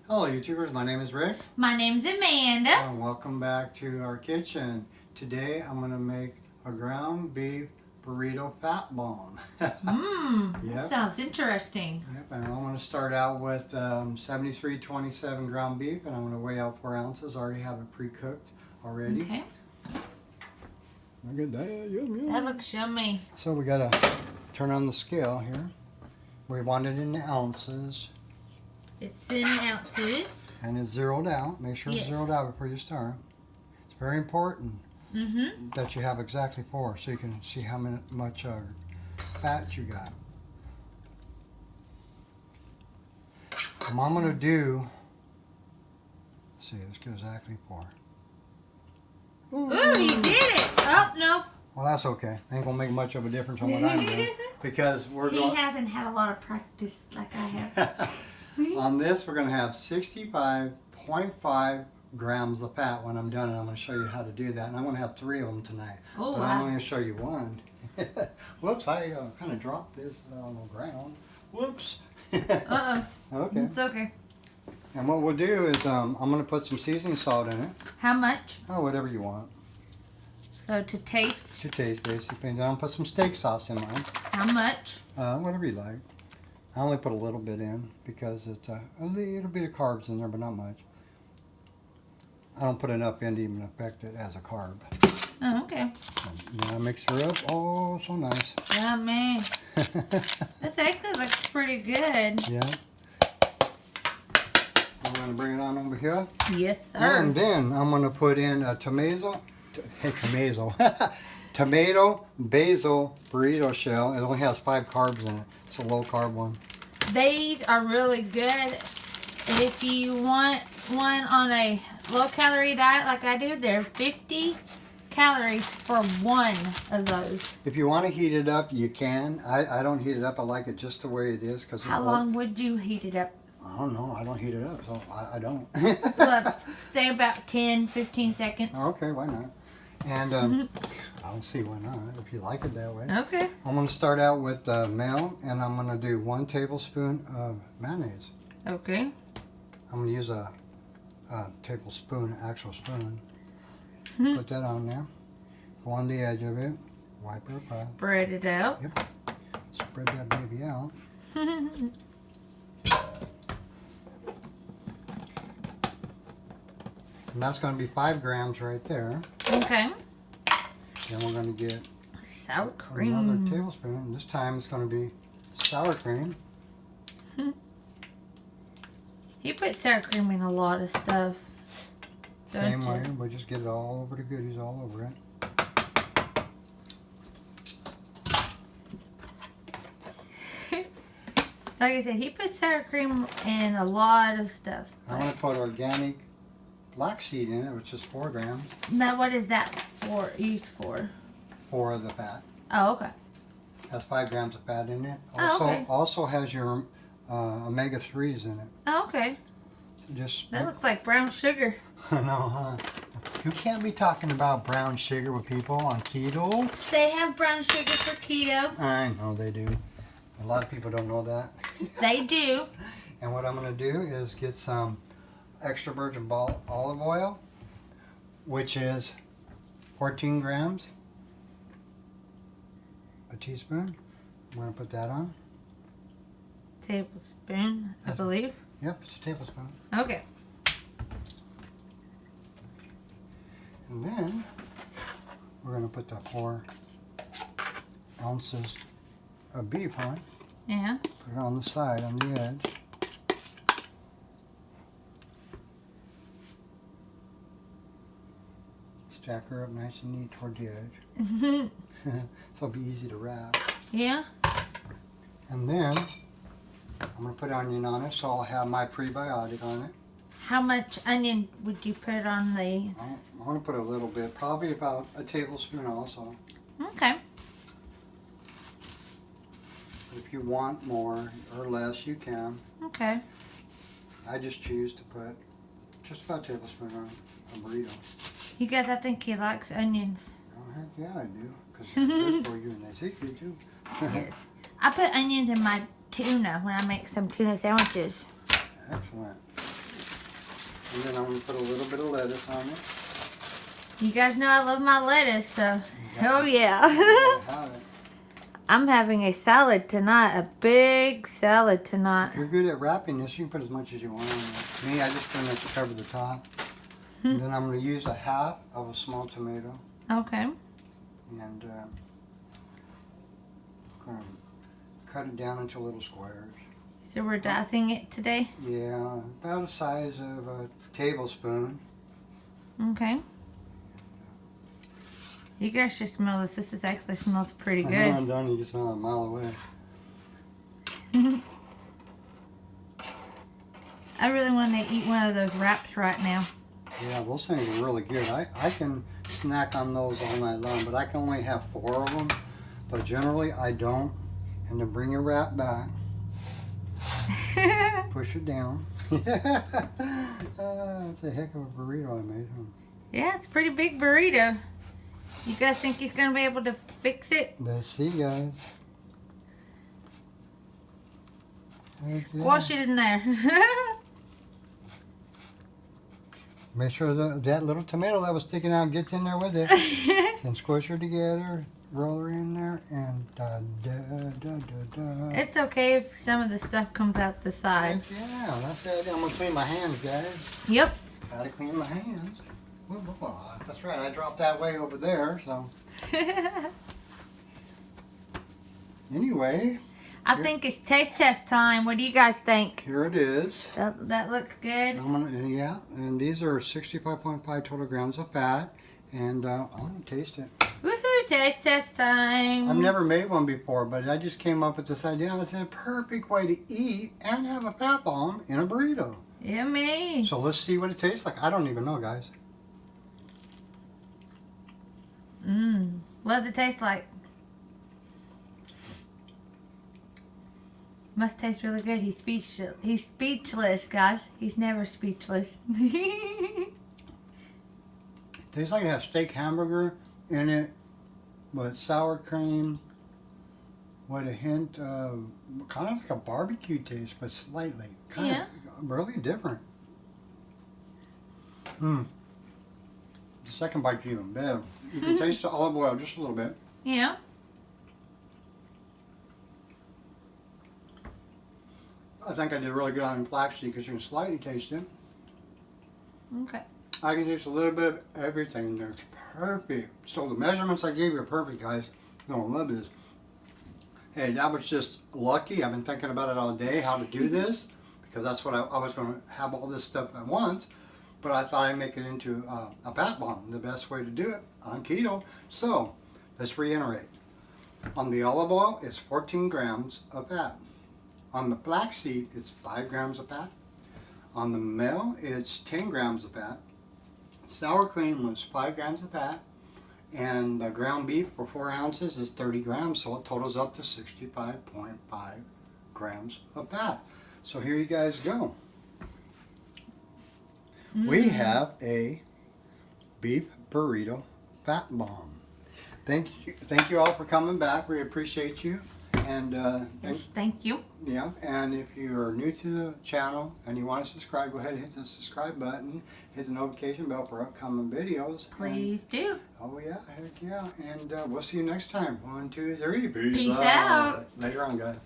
Hello YouTubers, my name is Rick. My name's Amanda. And welcome back to our kitchen. Today I'm going to make a ground beef burrito fat bomb. That sounds interesting. Yep, and I'm going to start out with 73.27 ground beef, and I'm going to weigh out 4 ounces. I already have it pre-cooked already. Okay. Look at that, yum, yum. That looks yummy. So we got to turn on the scale here. We want it in ounces. It's in ounces. And it's zeroed out. Make sure it's zeroed out before you start. It's very important that you have exactly 4 so you can see how much fat you got. What I'm going to do, let's see, let's get exactly 4. Ooh, you did it. Oh, no. Well, that's okay. Ain't going to make much of a difference on what I'm doing because we're going... He hasn't had a lot of practice like I have. On this, we're going to have 65.5 grams of fat when I'm done, and I'm going to show you how to do that. And I'm going to have 3 of them tonight. Oh, but wow. I'm only going to show you 1. Whoops, I kind of dropped this on the ground. Whoops. Okay. It's okay. And what we'll do is I'm going to put some seasoning salt in it. How much? Oh, whatever you want. So to taste? To taste, basically. And then I'll put some steak sauce in mine. How much? Whatever you like. I only put a little bit in because it's it'll be the carbs in there, but not much. I don't put enough in to even affect it as a carb. Oh, okay. Yeah, mix her up. Oh, so nice. Yummy. This actually looks pretty good. Yeah. I'm going to bring it on over here. Yes, sir. And then I'm going to put in a tomato basil burrito shell. It only has 5 carbs in it. It's a low carb one. These are really good. And if you want one on a low calorie diet like I do, they're 50 calories for one of those. If you want to heat it up, you can. I don't heat it up. I like it just the way it is. How long would you heat it up? I don't know. I don't heat it up, so I don't. Well, say about 10, 15 seconds. Okay, why not? And I don't see why not, if you like it that way. Okay. I'm going to start out with milk, and I'm going to do 1 tablespoon of mayonnaise. Okay. I'm going to use a tablespoon, actual spoon. Put that on there. Go on the edge of it. Wipe her apart. Spread it out. Yep. Spread that baby out. And that's going to be 5 grams right there. Okay. Then we're going to get sour cream. Another tablespoon. And this time it's going to be sour cream. You put sour cream in a lot of stuff. Same way. We just get it all over the goodies, all over it. Like I said, he put sour cream in a lot of stuff. I'm going to put organic black seed in it, which is 4 grams. Now, what is that for? Used for? For the fat. Oh, okay. Has 5 grams of fat in it. Also has your omega-3s in it. Oh, okay. So just that looks like brown sugar. No, huh? You can't be talking about brown sugar with people on keto. They have brown sugar for keto. I know they do. A lot of people don't know that. They do. And what I'm going to do is get some extra virgin olive oil, which is 14 grams. A teaspoon. I'm going to put that on. Tablespoon, I believe. Yep, it's a tablespoon. Okay. And then we're going to put the 4 ounces of beef on. Yeah. Put it on the side, on the edge. Stack her up nice and neat toward the edge. So it'll be easy to wrap. Yeah. And then I'm going to put onion on it, so I'll have my prebiotic on it. How much onion would you put on the... I'm going to put a little bit, probably about a tablespoon also. Okay. If you want more or less, you can. Okay. I just choose to put just about a tablespoon on a burrito. You guys, I think he likes onions. Oh, heck yeah, I do. Because it's good for you and they taste good too. Yes. I put onions in my tuna when I make some tuna sandwiches. Excellent. And then I'm going to put a little bit of lettuce on it. You guys know I love my lettuce, so oh yeah. Have it. I'm having a salad tonight, a big salad tonight. If you're good at wrapping this, you can put as much as you want on it. Me, I just put enough to cover the top. And then I'm going to use a half of a small tomato. Okay. And going to cut it down into little squares. So we're dicing it today? Yeah, about the size of a tablespoon. Okay. You guys should smell this. This actually smells pretty I good. know I'm done. You can smell it a mile away. I really want to eat one of those wraps right now. Yeah, those things are really good. I can snack on those all night long, but I can only have 4 of them. But generally, I don't. And to bring your wrap back, push it down. That's a heck of a burrito I made. Huh? Yeah, it's a pretty big burrito. You guys think he's going to be able to fix it? Let's see, guys. Squash it in there. Make sure that little tomato that was sticking out gets in there with it. Then squish her together, roll her in there, and da-da-da-da-da. It's okay if some of the stuff comes out the side. Yeah, that's it. I'm going to clean my hands, guys. Yep. Gotta clean my hands. That's right, I dropped that way over there, so. Anyway. I think it's taste test time. What do you guys think? Here it is. That looks good. Yeah, and these are 65.5 total grams of fat, and I'm gonna taste it. Woohoo, taste test time. I've never made one before, but I just came up with this idea. It's a perfect way to eat and have a fat bomb in a burrito. Yummy. So let's see what it tastes like. I don't even know, guys. What does it taste like? Must taste really good. He's speechless. He's speechless, guys. He's never speechless. Tastes like it has steak hamburger in it with sour cream, with a hint of kind of like a barbecue taste, but slightly. Kind of really different. The second bite's even better. You can taste the olive oil just a little bit. Yeah. I think I did really good on flaxseed because you can slightly taste it. Okay. I can taste a little bit of everything in there. It's perfect. So the measurements I gave you are perfect, guys. You're going to love this. Hey, that was just lucky. I've been thinking about it all day, how to do this, because that's what I was going to have all this stuff at once. But I thought I'd make it into a fat bomb, the best way to do it on keto. So let's reiterate. On the olive oil, it's 14 grams of fat. On the flaxseed, it's 5 grams of fat. On the mel, it's 10 grams of fat. Sour cream was 5 grams of fat. And the ground beef for 4 ounces is 30 grams, so it totals up to 65.5 grams of fat. So here you guys go. We have a beef burrito fat bomb. Thank you all for coming back. We appreciate you. And yes, thank you. Yeah, and if you're new to the channel and you want to subscribe, go ahead and hit the subscribe button. Hit the notification bell for upcoming videos. Please do. Oh yeah, heck yeah. And we'll see you next time. 1, 2, 3. Peace out. Later on, guys.